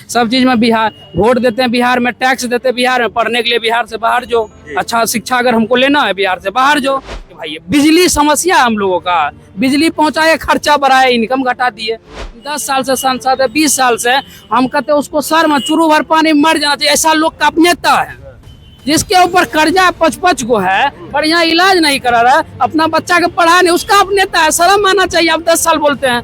सब चीज में बिहार वोट देते हैं, बिहार में टैक्स देते हैं, बिहार में पढ़ने के लिए बिहार से बाहर जो अच्छा शिक्षा अगर हमको लेना है बिहार से बाहर जो। भाई बिजली समस्या हम लोगों का, बिजली पहुंचाए खर्चा बढ़ाए इनकम घटा दिए। 10 साल से सांसद है, 20 साल से हम कहते हैं उसको सर में चुरू भर पानी मर जाना चाहिए। ऐसा लोग का नेता है जिसके ऊपर कर्जा 55 को है, बढ़िया इलाज नहीं करा रहा, अपना बच्चा के पढ़ा नहीं, उसका अब नेता है। शर्म आना चाहिए। आप 10 साल बोलते हैं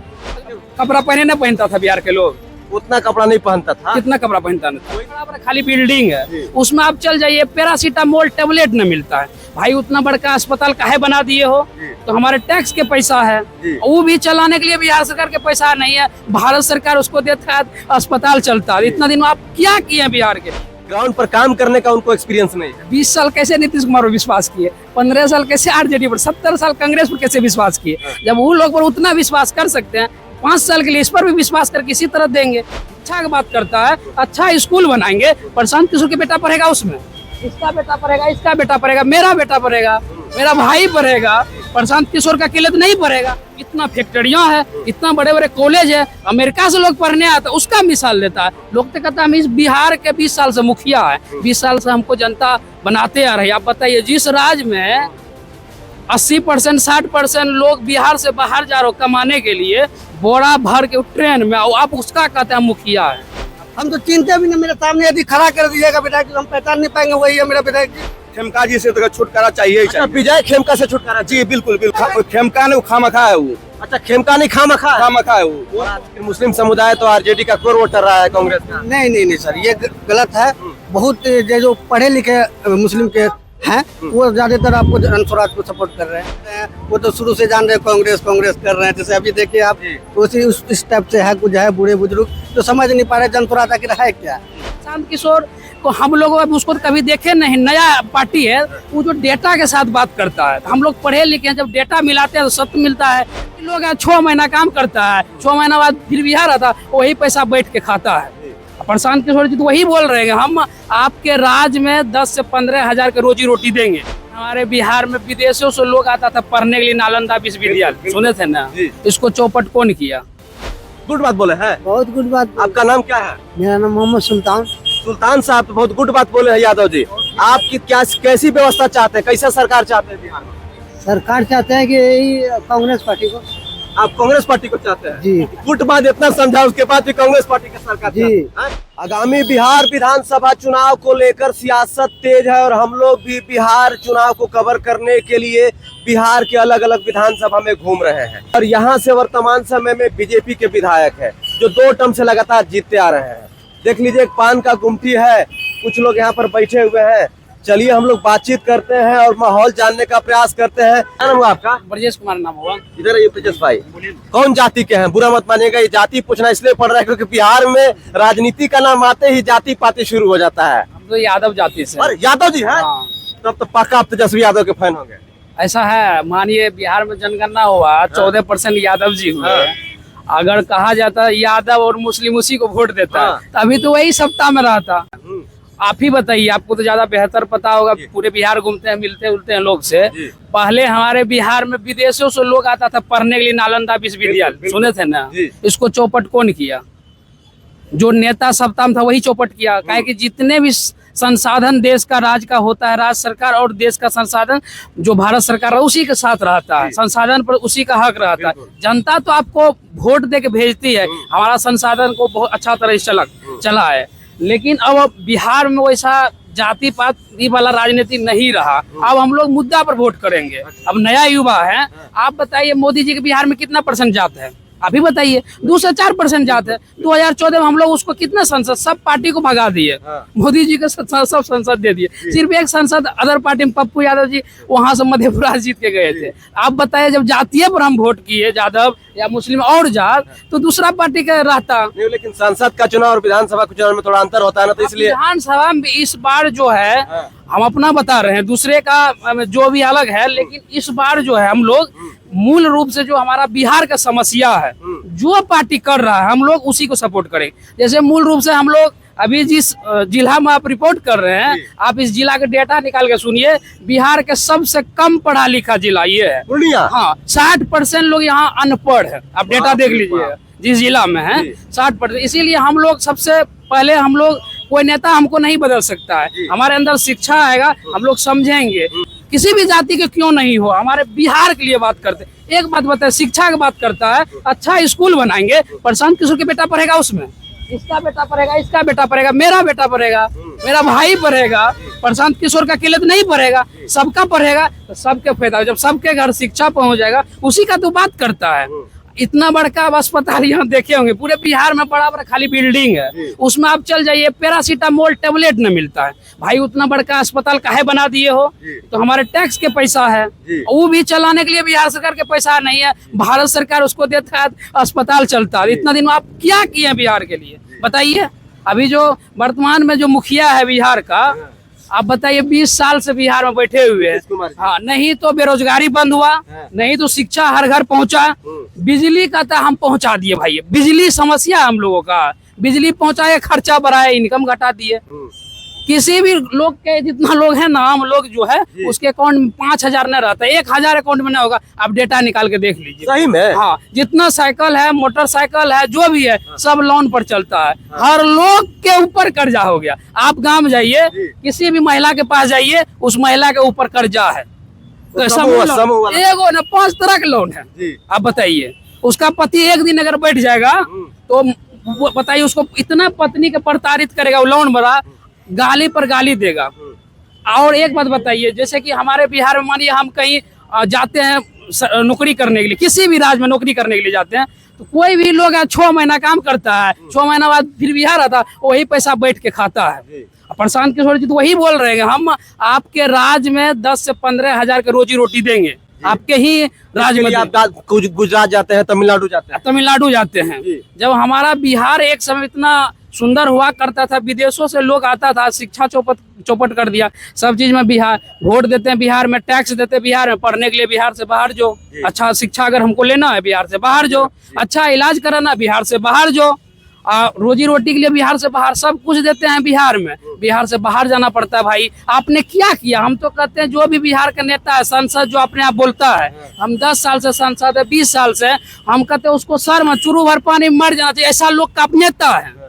कपड़ा पहने न पहनता था बिहार के लोग, उतना कपड़ा नहीं पहनता था। कितना कपड़ा पहनता था, खाली बिल्डिंग है उसमें आप चल जाइए पैरासीटामोल टेबलेट न मिलता है। भाई उतना बड़का अस्पताल काहे बना दिए हो? तो हमारे टैक्स के पैसा है, वो भी चलाने के लिए बिहार सरकार के पैसा नहीं है, भारत सरकार उसको देता है, अस्पताल चलता है। इतना दिन आप क्या किए बिहार के? ग्राउंड पर काम करने का उनको एक्सपीरियंस नहीं है। 20 साल कैसे नीतीश कुमार पर विश्वास किए, 15 साल कैसे आरजेडी पर, 70 साल कांग्रेस पर कैसे विश्वास किए? जब वो लोग पर उतना विश्वास कर सकते हैं, 5 साल के लिए इस पर भी विश्वास करके इसी तरह देंगे। अच्छा की बात करता है, अच्छा स्कूल बनाएंगे, प्रशांत किशोर के बेटा पढ़ेगा उसमें, इसका बेटा पढ़ेगा, इसका बेटा पढ़ेगा, मेरा बेटा पढ़ेगा, मेरा भाई पढ़ेगा, प्रशांत किशोर का किले तो नहीं पढ़ेगा। इतना फैक्ट्रियां है, इतना बड़े बड़े कॉलेज है, अमेरिका से लोग पढ़ने आता है, उसका मिसाल लेता है। लोग तो कहता है हम इस बिहार के 20 साल से मुखिया है, 20 साल से हमको जनता बनाते आ रही है। आप बताइए जिस राज्य में 80% 60% लोग बिहार से बाहर जा रहे हो कमाने के लिए, बोरा भर के ट्रेन में, आप उसका कहते हैं मुखिया है। हम तो चिंता भी नहीं, मेरे सामने यदि खड़ा कर दीजिएगा बेटा कि हम पहचान नहीं पाएंगे, वही है मेरा बेटा। खेमका जी से तो छुटकारा चाहिए। अच्छा, विजय खेमका से छुटकारा। जी बिल्कुल बिल्कुल, खेमका ने खामखा है वो। अच्छा, खेमका नहीं खामखा है वो। और आज के मुस्लिम समुदाय तो आरजेडी का कोर वोटर रहा है कांग्रेस का। नहीं सर, ये गलत है। बहुत जो पढ़े लिखे मुस्लिम के हैं वो ज्यादातर आपको स्वराज को सपोर्ट कर रहे हैं। वो तो शुरू से जान रहे हैं कांग्रेस कर रहे हैं। जैसे अभी देखिए आप, उसी उस टाइप से है, कुछ है बूढ़े बुजुर्ग जो समझ नहीं पा रहे जनस्वराज आखिर है क्या। प्रशांत किशोर को हम लोग उसको कभी देखे नहीं, नया पार्टी है, वो जो डेटा के साथ बात करता है। हम लोग पढ़े लिखे हैं, जब डेटा मिलाते हैं तो सत्य मिलता है। लोग 6 महीना काम करता है, 6 महीना बाद फिर बिहार आता, वही पैसा बैठ के खाता है। प्रशांत किशोर जी तो वही बोल रहे हैं हम आपके राज्य में 10 से 15 हजार के रोजी रोटी देंगे। हमारे बिहार में विदेशों से लोग आता था पढ़ने के लिए, नालंदा विश्वविद्यालय सुने थे ना, इसको चौपट कौन किया? गुड बात बोले हैं, बहुत गुड बात। आपका नाम क्या है? मेरा नाम मोहम्मद सुल्तान। सुल्तान साहब बहुत गुड बात बोले हैं यादव जी। आपकी क्या कैसी व्यवस्था चाहते हैं, कैसा सरकार चाहते हैं बिहार में? सरकार चाहते हैं कि यही कांग्रेस पार्टी को। आप कांग्रेस पार्टी को चाहते हैं? जी। गुट बात इतना समझा, उसके बाद भी कांग्रेस पार्टी की सरकार जी। चाहते हैं। आगामी बिहार विधानसभा चुनाव को लेकर सियासत तेज है और हम लोग भी बिहार चुनाव को कवर करने के लिए बिहार के अलग अलग विधानसभा में घूम रहे हैं। और यहाँ से वर्तमान समय में बीजेपी के विधायक है जो 2 टर्म से लगातार जीतते आ रहे हैं। देख लीजिए, एक पान का गुमटी है, कुछ लोग यहाँ पर बैठे हुए हैं। चलिए हम लोग बातचीत करते हैं और माहौल जानने का प्रयास करते हैं। क्या नाम हुआ आपका? ब्रजेश कुमार नाम हुआ। इधर आइए ब्रजेश भाई, कौन जाति के हैं? बुरा मत मानिएगा, ये जाति पूछना इसलिए पड़ रहा है क्योंकि बिहार में राजनीति का नाम आते ही जाति पाति शुरू हो जाता है। हम तो यादव जाति से। और यादव जी है? हाँ। तब तो पक्का आप तेजस्वी यादव के फैन होंगे। ऐसा है, मानिए बिहार में जनगणना हुआ, 14% यादव जी हुए। अगर कहा जाता यादव और मुस्लिम उसी को वोट देता तभी तो वही सत्ता में रहता। आप ही बताइए, आपको तो ज्यादा बेहतर पता होगा, पूरे बिहार घूमते हैं, मिलते उलते हैं लोग से। पहले हमारे बिहार में विदेशों से लोग आता था पढ़ने के लिए, नालंदा विश्वविद्यालय सुने थे ना, इसको चौपट कौन किया? जो नेता सत्ता में था वही चौपट किया। काहे कि जितने भी संसाधन देश का राज्य का होता है, राज्य सरकार और देश का संसाधन जो भारत सरकार है उसी के साथ रहता है, संसाधन पर उसी का हक रहता है। जनता तो आपको वोट दे के भेजती है, हमारा संसाधन को बहुत अच्छा तरह से चला है। लेकिन अब बिहार में वैसा जाति पाति वाला राजनीति नहीं रहा। अब हम लोग मुद्दा पर वोट करेंगे। अब नया युवा है, आप बताइए मोदी जी के बिहार में कितना % जात है? अभी बताइए, 2 से 4% जात है। 2014 में हम लोग उसको कितना संसद, सब पार्टी को भगा दिए, मोदी जी के सब संसद दे दिए। सिर्फ एक संसद अदर पार्टी में पप्पू यादव जी वहां से मधेपुरा जीत के गए थे। आप बताइए, जब जातीय पर हम वोट किए, यादव या मुस्लिम और जात, तो दूसरा पार्टी का रहता नहीं। लेकिन संसद का चुनाव और विधानसभा के चुनाव में थोड़ा अंतर होता है ना, तो इसलिए विधानसभा में इस बार जो है हम अपना बता रहे हैं, दूसरे का जो भी अलग है, लेकिन इस बार जो है हम लोग मूल रूप से जो हमारा बिहार का समस्या है, जो पार्टी कर रहा है हम लोग उसी को सपोर्ट करें। जैसे मूल रूप से हम लोग अभी जिस जिला में आप रिपोर्ट कर रहे हैं, आप इस जिला के डेटा निकाल के सुनिए, बिहार के सबसे कम पढ़ा लिखा जिला ये है पूर्णिया। हाँ, 60% लोग यहाँ अनपढ़ है। आप डेटा देख लीजिए, जिस जिला में है 60%। इसीलिए हम लोग सबसे पहले कोई नेता हमको नहीं बदल सकता है, हमारे अंदर शिक्षा आएगा, हम लोग समझेंगे किसी भी जाति के क्यों नहीं हो, हमारे बिहार के लिए बात करते। एक बात बताए, शिक्षा की बात करता है, अच्छा स्कूल बनाएंगे, प्रशांत किशोर के बेटा पढ़ेगा उसमें, इसका बेटा पढ़ेगा, इसका बेटा पढ़ेगा, मेरा बेटा पढ़ेगा, मेरा भाई पढ़ेगा, प्रशांत किशोर का अकेले तो नहीं पढ़ेगा, सबका पढ़ेगा तो सबके फायदा। जब सबके घर शिक्षा पहुंच जाएगा, उसी का तो बात करता है। इतना बड़का अब अस्पताल यहाँ देखे होंगे, पूरे बिहार में बड़ा बड़ा खाली बिल्डिंग है, उसमें आप चल जाइए पैरासीटामोल टेबलेट न मिलता है। भाई उतना बड़का अस्पताल काहे बना दिए हो? तो हमारे टैक्स के पैसा है, वो भी चलाने के लिए बिहार सरकार के पैसा नहीं है, भारत सरकार उसको देता है, अस्पताल चलता है। इतना दिन में आप क्या किए बिहार के लिए बताइए? अभी जो वर्तमान में जो मुखिया है बिहार का, आप बताइए 20 साल से बिहार में बैठे हुए हैं। हाँ, नहीं तो बेरोजगारी बंद हुआ, नहीं तो शिक्षा हर घर पहुंचा, बिजली का तो हम पहुंचा दिए भाई, बिजली समस्या हम लोगों का, बिजली पहुंचाए, खर्चा बढ़ाए, इनकम घटा दिए। किसी भी लोग के जितना लोग है ना, हम लोग जो है उसके अकाउंट में 5,000 न रहता है, 1,000 अकाउंट में नहीं होगा। आप डेटा निकाल के देख लीजिए। सही में? हाँ, जितना साइकिल है, मोटरसाइकिल है, जो भी है सब लोन पर चलता है। हर लोग के ऊपर कर्जा हो गया। आप गांव में जाइए, किसी भी महिला के पास जाइए, उस महिला के ऊपर कर्जा है। एगो ना 5 तरह के लोन है। आप बताइए, उसका पति एक दिन अगर बैठ जाएगा तो बताइए उसको इतना पत्नी के प्रताड़ित करेगा, वो लोन भरा, गाली पर गाली देगा। और एक बात बताइए, जैसे कि हमारे बिहार में मानिए हम कहीं जाते हैं नौकरी करने के लिए, किसी भी राज्य में नौकरी करने के लिए जाते हैं, तो कोई भी लोग 6 महीना काम करता है, 6 महीना बाद फिर बिहार आता, वही पैसा बैठ के खाता है। प्रशांत किशोर जी तो वही बोल रहे हैं, हम आपके राज्य में 10 से 15 हजार के रोजी रोटी देंगे, आपके ही राज्य में। आप गुजरात जाते हैं, तमिलनाडु जाते हैं। जब हमारा बिहार एक समय इतना सुंदर हुआ करता था, विदेशों से लोग आता था, शिक्षा चौपट कर दिया सब चीज में। बिहार वोट देते हैं, बिहार में टैक्स देते हैं, बिहार में पढ़ने के लिए बिहार से बाहर जो, अच्छा शिक्षा अगर हमको लेना है बिहार से बाहर जो, अच्छा इलाज कराना बिहार से बाहर जो, रोजी रोटी के लिए बिहार से बाहर सब कुछ देते हैं बिहार में, बिहार से बाहर जाना पड़ता है। भाई आपने क्या किया? हम तो कहते हैं जो भी बिहार का नेता है, सांसद जो अपने आप बोलता है, हम 10 साल से सांसद है, 20 साल से, हम कहते हैं उसको सर में चुरू भर पानी मर जाना चाहिए। ऐसा लोग का नेता है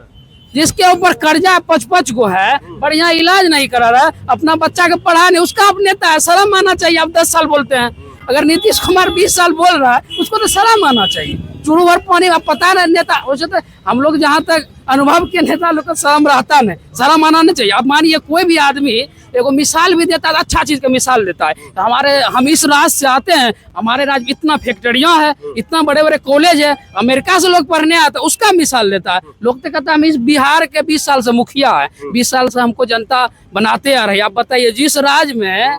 जिसके ऊपर कर्जा 55 को है, बढ़िया इलाज नहीं करा रहा, अपना बच्चा के पढ़ा नहीं, उसका अब नेता है, शर्म आना चाहिए। आप 10 साल बोलते हैं, अगर नीतीश कुमार 20 साल बोल रहा है, उसको तो शर्म आना चाहिए। चुरू भर पानी, आप पता नहीं नेता, वैसे तो हम लोग जहाँ तक अनुभव के नेता लोग का शर्म रहता नहीं, शर्म आना नहीं चाहिए। अब मानिए कोई भी आदमी एगो मिसाल भी देता है, अच्छा चीज का मिसाल देता है। तो हम इस राज्य से आते हैं, हमारे राज्य में इतना फैक्ट्रियां है, इतना बड़े बड़े कॉलेज है, अमेरिका से लोग पढ़ने आते हैं, उसका मिसाल देता है। लोग तो कहता है हम इस बिहार के 20 साल से मुखिया है, 20 साल से हमको जनता बनाते आ रही है। आप बताइए, जिस राज्य में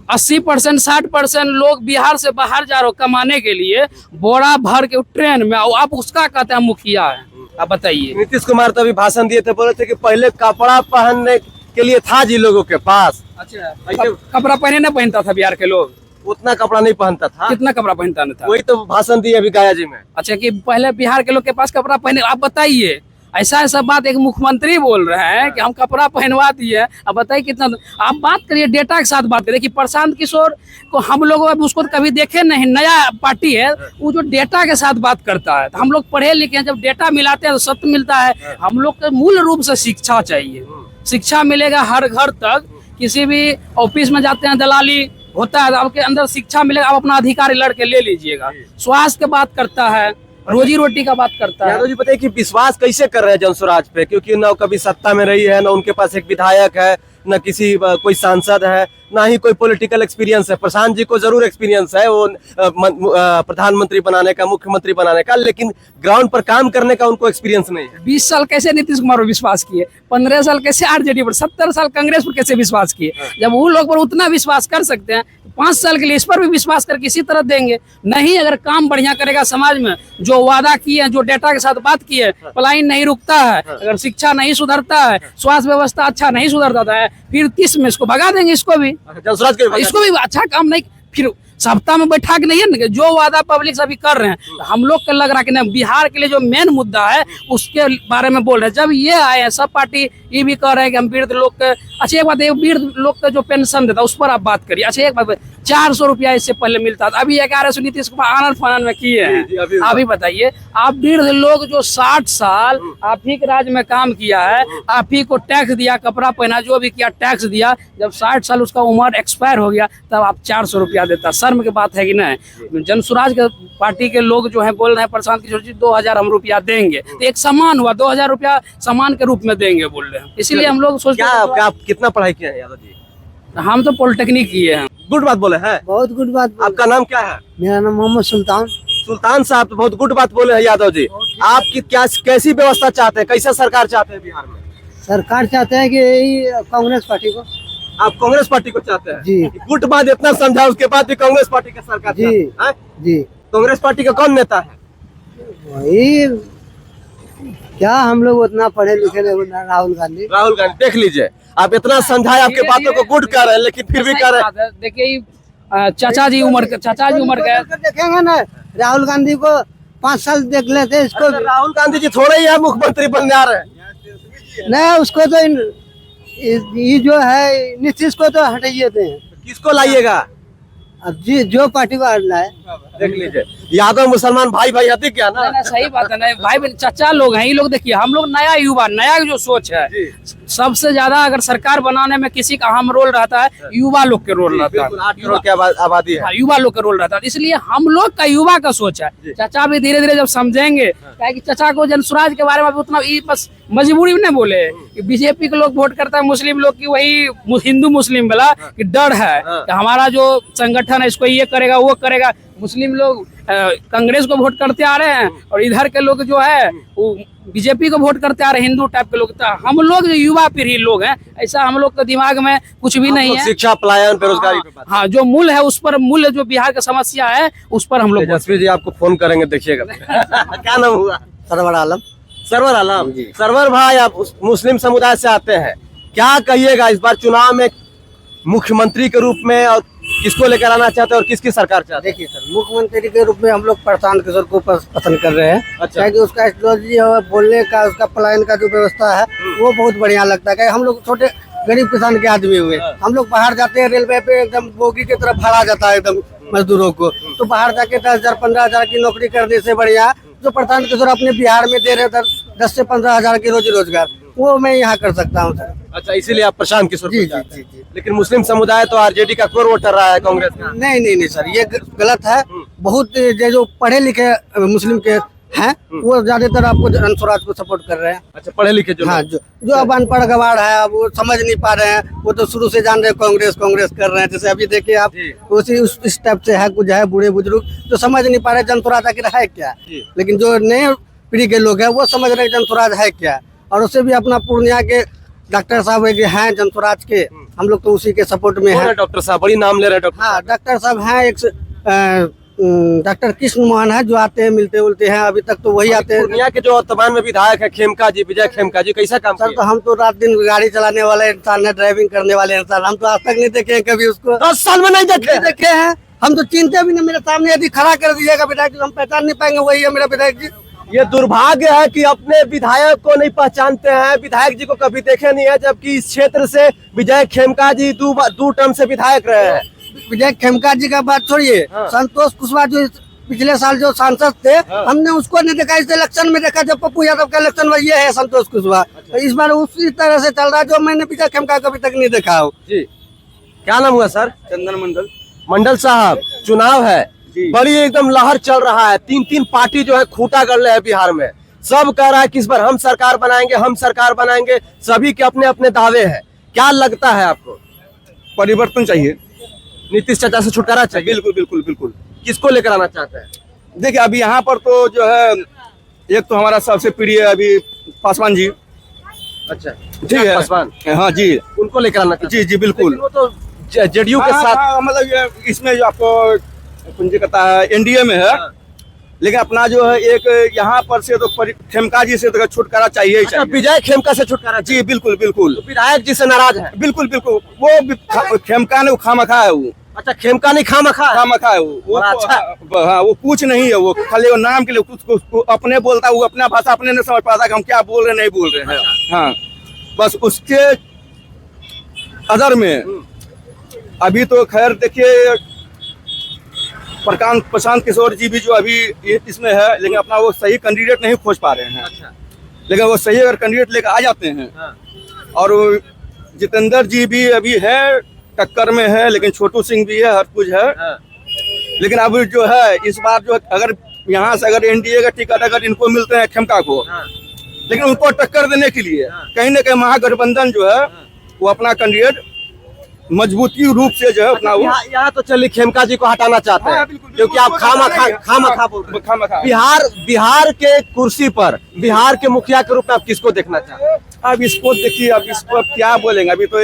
80% 60% लोग बिहार से बाहर जा रहे हो कमाने के लिए, बोरा भर के ट्रेन में, आप उसका कहते हैं मुखिया है। आप बताइए। नीतीश कुमार तो अभी भाषण दिए थे, बोले थे कि पहले कपड़ा पहनने के लिए था जी लोगों के पास, अच्छा कपड़ा पहने ना पहनता था बिहार के लोग, उतना कपड़ा नहीं पहनता था। कितना कपड़ा पहनता नहीं था? वही तो भाषण दिए अभी गया जी में। अच्छा, कि पहले बिहार के लोग के पास कपड़ा पहने। आप बताइए, ऐसा बात एक मुख्यमंत्री बोल रहे हैं कि हम कपड़ा पहनवा दिए। अब बताइए कितना, आप बात करिए, डेटा के साथ बात करिए कि प्रशांत किशोर को हम लोग उसको तो कभी देखे नहीं, नया पार्टी है, वो जो डेटा के साथ बात करता है। तो हम लोग पढ़े लिखे हैं, जब डेटा मिलाते हैं तो सत्य मिलता है। हम लोग को मूल रूप से शिक्षा चाहिए, शिक्षा मिलेगा हर घर तक। किसी भी ऑफिस में जाते हैं, दलाली होता है, आपके अंदर शिक्षा मिलेगा, आप अपना अधिकार लड़के ले लीजिएगा। स्वास्थ्य की बात करता है, रोजी रोटी का बात करता है। यादव जी बताइए कि विश्वास कैसे कर रहे हैं जनस्वराज पे, क्योंकि न कभी सत्ता में रही है, न उनके पास एक विधायक है, न किसी कोई सांसद है, ना ही कोई पॉलिटिकल एक्सपीरियंस है। प्रशांत जी को जरूर एक्सपीरियंस है वो प्रधानमंत्री बनाने का, मुख्यमंत्री बनाने का, लेकिन ग्राउंड पर काम करने का उनको एक्सपीरियंस नहीं है। 20 साल कैसे नीतीश कुमार पर विश्वास किए, 15 साल कैसे आरजेडी पर, 70 साल कांग्रेस पर कैसे विश्वास किए? जब वो लोग पर उतना विश्वास कर सकते हैं, 5 साल के लिए इस पर भी विश्वास करके इसी तरह देंगे। नहीं, अगर काम बढ़िया करेगा, समाज में जो वादा किए, जो डेटा के साथ बात की है, पलायन नहीं रुकता है, अगर शिक्षा नहीं सुधरता है, स्वास्थ्य व्यवस्था अच्छा नहीं सुधरता है, फिर 30 में इसको भगा देंगे, इसको भी जनस्वराज इसको भी अच्छा काम नहीं, फिर सप्ताह में बैठा के नहीं है ना, जो वादा पब्लिक से अभी कर रहे हैं, तो हम लोग को लग रहा है कि नहीं, बिहार के लिए जो मेन मुद्दा है उसके बारे में बोल रहे हैं। जब ये आए हैं सब पार्टी ये भी कह रहे हैं कि हम वृद्ध लोग के, अच्छा एक बात है, वृद्ध लोग का जो पेंशन देता है उस पर आप बात करिए। अच्छा एक बात, 400 रुपया इससे पहले मिलता था, अभी 1100 नीतीश कुमार आनंद फानन में किए हैं। अभी बताइए, आप वृद्ध लोग जो 60 साल आप ही के राज्य में काम किया है, आप ही को टैक्स दिया, कपड़ा पहना, जो भी किया टैक्स दिया, जब 60 साल उसका उम्र एक्सपायर हो गया तब आप 400 रुपया देता, शर्म की बात है कि नहीं। जनसुराज के पार्टी के लोग जो है बोल रहे हैं प्रशांत किशोर जी 2000 हम रुपया देंगे, तो एक सम्मान हुआ, 2000 रुपया सम्मान के रूप में देंगे बोल रहे हैं। इसलिए हम लोग सोचते हैं क्या आप कितना पढ़ाई किए हैं यादव जी? हम तो पॉलिटेक्निक किए हैं। गुड बात बोले हैं। बहुत गुड बात। आपका नाम क्या है? मेरा नाम मोहम्मद सुल्तान। सुल्तान साहब, तो बहुत गुड बात बोले हैं यादव जी। आपकी क्या कैसी व्यवस्था चाहते हैं, कैसा सरकार चाहते हैं बिहार में? सरकार चाहते हैं कि यही कांग्रेस पार्टी को। आप कांग्रेस पार्टी को चाहते हैं? जी। गुड बात, इतना समझा उसके बाद भी कांग्रेस पार्टी का सरकार जी। चाहते हैं? जी। कांग्रेस पार्टी का कौन नेता है? वही क्या, हम लोग उतना पढ़े लिखे नहीं, राहुल गांधी। राहुल गांधी। देख लीजिए, आप इतना समझाए, आपके बातों को गुड कर रहे हैं, लेकिन फिर भी कर रहे हैं। देखिए चाचा जी उम्र के देखेंगे ना, राहुल गांधी को 5 साल देख लेते इसको। राहुल गांधी जी थोड़े ही है मुख्यमंत्री बनने आ रहे हैं। नहीं, उसको तो ये जो है नीतीश को तो हटाइए थे। किसको लाइएगा? अब जी जो पार्टी को हटना है। देख लीजिए, यादव मुसलमान भाई भाई हती क्या ना? नहीं, सही बात है। नहीं भाई चाचा लोग हैं ये लोग। देखिए हम लोग नया युवा, नया जो सोच है, सबसे ज्यादा अगर सरकार बनाने में किसी का अहम रोल रहता है, युवा लोग के रोल रहता है। 8 करोड़ की आबादी है। हाँ, युवा लोग का रोल रहता है, इसलिए हम लोग का युवा का सोच है। चाचा भी धीरे धीरे जब समझेंगे, क्या कि चाचा को जनसुराज के बारे में उतना बस मजबूरी में नहीं बोले कि बीजेपी के लोग वोट करता है, मुस्लिम लोग की वही हिंदू मुस्लिम वाला कि डर है कि हमारा जो संगठन है इसको ये करेगा वो करेगा। मुस्लिम लोग कांग्रेस को वोट करते आ रहे हैं और इधर के लोग जो है वो बीजेपी को वोट करते आ रहे हैं, हिंदू टाइप के लोग। तो हम लोग जो युवा पीढ़ी लोग हैं, ऐसा हम लोग के दिमाग में कुछ भी नहीं है। शिक्षा, पलायन, बेरोजगारी पे बात। हाँ, जो मूल है उस पर, मूल जो बिहार का समस्या है उस पर हम लोग। तेजस्वी जी आपको फोन करेंगे, देखिएगा। क्या नाम हुआ? सरवर आलम। सरवर आलम। सरवर भाई, आप मुस्लिम समुदाय से आते हैं, क्या कहिएगा इस बार चुनाव में मुख्यमंत्री के रूप में, और किसको लेकर आना चाहते हैं और किसकी सरकार चाहते हैं? देखिए सर, मुख्यमंत्री के रूप में हम लोग प्रशांत किशोर को पसंद कर रहे हैं। अच्छा। क्योंकि उसका स्ट्रेटजी है, बोलने का, उसका पलायन का जो व्यवस्था है वो बहुत बढ़िया लगता है। हम लोग छोटे गरीब किसान के आदमी हुए, हम लोग बाहर जाते हैं, रेलवे पे एकदम बोगी की तरफ भाड़ा जाता है एकदम मजदूरों को, तो बाहर जाके 10,000 15,000 की नौकरी करने से बढ़िया जो प्रशांत किशोर अपने बिहार में दे रहे थे 10 से 15,000 की रोजी रोजगार, वो मैं यहाँ कर सकता हूँ सर। अच्छा, इसीलिए आप प्रशांत किशोर जी को जी चाहते हैं। जी जी। लेकिन मुस्लिम समुदाय तो आरजेडी का कोर वोटर रहा है, कांग्रेस का। नहीं नहीं नहीं सर, ये गलत है। बहुत जो पढ़े लिखे मुस्लिम के हैं वो ज्यादातर आपको जनसुराज को सपोर्ट कर रहे हैं। अच्छा, पढ़े लिखे जो हाँ, जो अब अनपढ़ गवार है, वो समझ नहीं पा रहे हैं, वो तो शुरू से जान रहे कांग्रेस कांग्रेस कर रहे हैं। जैसे अभी देखिए आप, उसी उस टाइप से है, कुछ है बूढ़े बुजुर्ग जो समझ नहीं पा रहे जनसुराज आखिर है क्या। लेकिन जो नए पीढ़ी के लोग हैं वो समझ रहे हैं जनसुराज है क्या। और उससे भी अपना पूर्णिया के डॉक्टर साहब हैं जनसुराज के, हम लोग तो उसी के सपोर्ट में हैं। डॉक्टर साहब बड़ी नाम ले रहे हैं। डॉक्टर हाँ, डॉक्टर साहब हैं, एक डॉक्टर कृष्ण मोहन है जो आते हैं, मिलते उलते हैं। अभी तक तो वही आते हैं। पूर्णिया के जो वर्तमान में विधायक है खेमका जी, विजय खेमका जी, कैसा काम सर, तो हम तो रात दिन गाड़ी चलाने वाले इंसान है, ड्राइविंग करने वाले इंसान, हम तो आज तक नहीं देखे हैं कभी उसको। 10 साल में नहीं देखे? देखे हैं, हम तो चिंते भी नहीं। मेरे सामने यदि खड़ा कर दीजिएगा विधायक जी, हम पहचान नहीं पाएंगे वही है मेरा विधायक जी। ये दुर्भाग्य है कि अपने विधायक को नहीं पहचानते हैं, विधायक जी को कभी देखे नहीं है, जबकि इस क्षेत्र से विजय खेमका जी दो टर्म से विधायक रहे हैं। विजय खेमका जी का बात छोड़िए, संतोष कुशवाहा जो पिछले साल जो सांसद थे, हमने उसको नहीं देखा। इस इलेक्शन में देखा जब पप्पू यादव का इलेक्शन में, ये है संतोष कुशवाहा। तो इस बार उसी तरह से चल रहा है जो मैंने विजय खेमका को अभी तक नहीं देखा हो। जी, क्या नाम हुआ सर? चंदन मंडल। मंडल साहब, चुनाव है, बड़ी एकदम लहर चल रहा है, 3 पार्टी जो है खूंटा कर रहे हैं बिहार में। सब कह रहा है कि इस बार हम सरकार बनाएंगे, हम सरकार बनाएंगे, सभी के अपने अपने दावे हैं। क्या लगता है आपको? परिवर्तन चाहिए, नीतीश चाचा से छुटकारा चाहिए। बिल्कुल बिल्कुल बिल्कुल। किसको लेकर आना चाहते हैं? देखिए अभी यहाँ पर तो जो है, एक तो हमारा सबसे प्रिय अभी पासवान जी। अच्छा, ठीक है, पासवान। हाँ जी, उनको लेकर आना चाहते हैं। जी जी बिल्कुल। वो तो जेडीयू के साथ, मतलब ये इसमें जो आपको पूंजी करता है एनडीए में है। लेकिन अपना जो है एक यहाँ पर से तो खेमका जी से तो छुटकारा चाहिए ही चाहिए। विजय खेमका से छुटकारा। जी बिल्कुल बिल्कुल। विधायक जी से नाराज है? बिल्कुल बिल्कुल। वो खेमका ने खामखा है वो, अच्छा, खेमका नहीं खामखा है। खामखा है वो बड़ा अच्छा। हाँ, वो कुछ नहीं है, वो खाली वो नाम के लिए कुछ अपने बोलता है, वो अपना भाषा अपने नहीं समझ पाता कि हम क्या बोल रहे नहीं बोल रहे हैं। हाँ, बस उसके अदर में अभी तो खैर देखिए प्रशांत किशोर जी भी जो अभी इसमें है, लेकिन अपना वो सही कैंडिडेट नहीं खोज पा रहे हैं। लेकिन वो सही अगर कैंडिडेट लेकर आ जाते हैं, और जितेंद्र जी भी अभी है टक्कर में है, लेकिन छोटू सिंह भी है, हर कुछ है। लेकिन अब जो है इस बार जो अगर यहाँ से अगर एनडीए का टिकट अगर इनको मिलते हैं खेमका को, लेकिन उनको टक्कर देने के लिए कहीं ना कहीं महागठबंधन जो है वो अपना कैंडिडेट मजबूती रूप से जो है अपना वो यहाँ तो चलिए खेमका जी को हटाना चाहते हैं, क्योंकि आप खामखा बोल रहे हैं। खामखा। बिहार के कुर्सी पर बिहार के मुखिया के रूप में आप किसको देखना चाहते हैं? अब इसको देखिए, अब इसको अब क्या बोलेंगे, अभी तो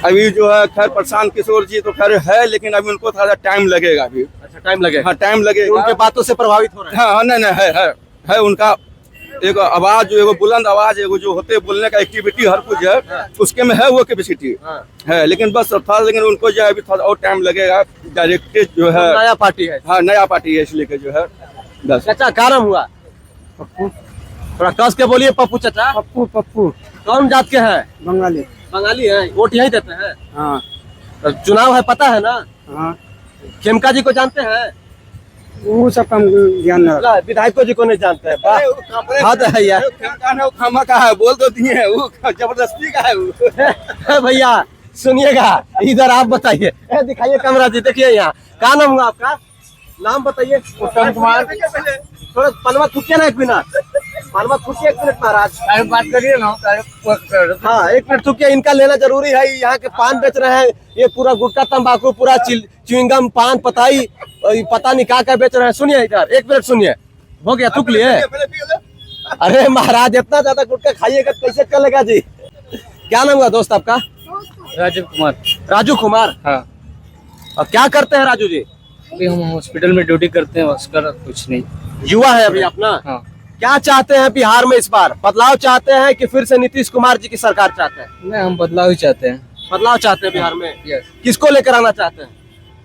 अभी जो है खैर प्रशांत किशोर जी तो खैर है, लेकिन अभी उनको थोड़ा टाइम लगेगा अभी। अच्छा, टाइम लगेगा। हाँ, टाइम लगेगा। उनके बातों से प्रभावित हो रहे हैं। हाँ, नहीं है उनका एक आवाज जो एगो बुलंद आवाज एगो जो होते बोलने का एक्टिविटी हर कुछ है, उसके में है वो कैपेसिटी है, लेकिन बस था, लेकिन उनको जो है अभी थोड़ा और टाइम लगेगा। डायरेक्टेड जो है नया पार्टी है। हाँ, नया पार्टी है, इसलिए जो है बस। चाचा क्या नाम हुआ? पप्पू। थोड़ा कस के बोलिए। पप्पू चाचा। पप्पू कौन जात के हैं? बंगाली। बंगाली है। वोट यही देते हैं? हाँ तो चुनाव है, पता है ना? हाँ, खेमका जी को जानते हैं? वो सब हम ध्यान न रखते। विधायकों जी को नहीं जानते हैं? हाँ तो है यार। खामा का है, बोल तो दिए हैं, वो जबरदस्ती का है वो। भैया सुनिएगा, इधर आप बताइए। दिखाइए कैमरा जी, देखिए यहाँ। क्या नाम हुआ आपका? नाम बताइए। उत्तम कुमार। थोड़ा पनवा थूकिए ना एक मिनट। पनवा थूकिए एक मिनट महाराज। बात करिए ना। हाँ, एक मिनट थूकिए, इनका लेना जरूरी है। यहाँ के पान बेच रहे हैं, ये पूरा गुटखा तंबाकू पूरा च्युइंगम पान पताई पता नहीं क्या बेच रहे हैं। सुनिए इधर, एक मिनट सुनिए। हो गया, थूक लिए? अरे महाराज, इतना ज्यादा गुटखा खाइएगा कैसे चलेगा जी? क्या नाम हुआ दोस्त आपका? राजीव कुमार। राजू कुमार। हाँ, और क्या करते हैं राजू जी? अभी हम हॉस्पिटल में ड्यूटी करते हैं, उसका कुछ नहीं। युवा है अभी अपना। हाँ, क्या चाहते हैं बिहार में इस बार? बदलाव चाहते हैं कि फिर से नीतीश कुमार जी की सरकार चाहते हैं? नहीं, हम बदलाव ही चाहते हैं। बदलाव चाहते हैं बिहार में। यस, किसको लेकर आना चाहते हैं?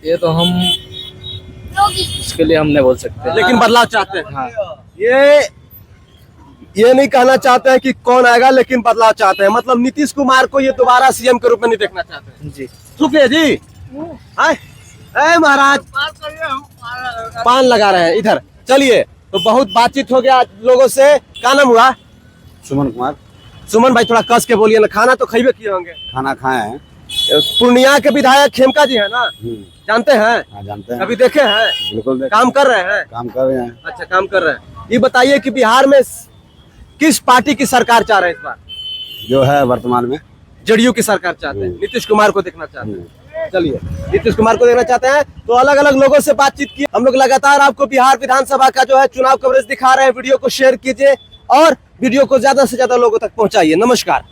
ये तो हम इसके लिए हम नहीं बोल सकते। लेकिन बदलाव चाहते हैं। हाँ, ये नहीं कहना चाहते हैं कि कौन आएगा, लेकिन बदलाव चाहते हैं। मतलब नीतीश कुमार को ये दोबारा सीएम के रूप में नहीं देखना चाहते हैं। जी। शुक्रिया जी। हाय महाराज, पान लगा रहे हैं इधर। चलिए, तो बहुत बातचीत हो गया लोगों से। क्या नाम हुआ? सुमन कुमार। सुमन भाई, थोड़ा कस के बोलिए ना। खाना तो खाइबे किए होंगे। खाना खाए हैं। पूर्णिया के विधायक खेमका जी है ना, जानते हैं? हाँ, जानते हैं। अभी देखे हैं? बिल्कुल काम कर रहे हैं? काम कर रहे हैं। अच्छा, काम कर रहे हैं। ये बताइए कि बिहार में किस पार्टी की सरकार चाह रहे हैं इस बार? जो है वर्तमान में जेडीयू की सरकार चाहते हैं। नीतीश कुमार को देखना चाहते हैं। चलिए, नीतीश कुमार को देखना चाहते हैं तो अलग अलग लोगों से बातचीत की। हम लोग लगातार आपको बिहार विधानसभा का जो है चुनाव कवरेज दिखा रहे हैं। वीडियो को शेयर कीजिए और वीडियो को ज्यादा से ज्यादा लोगों तक पहुंचाइए। नमस्कार।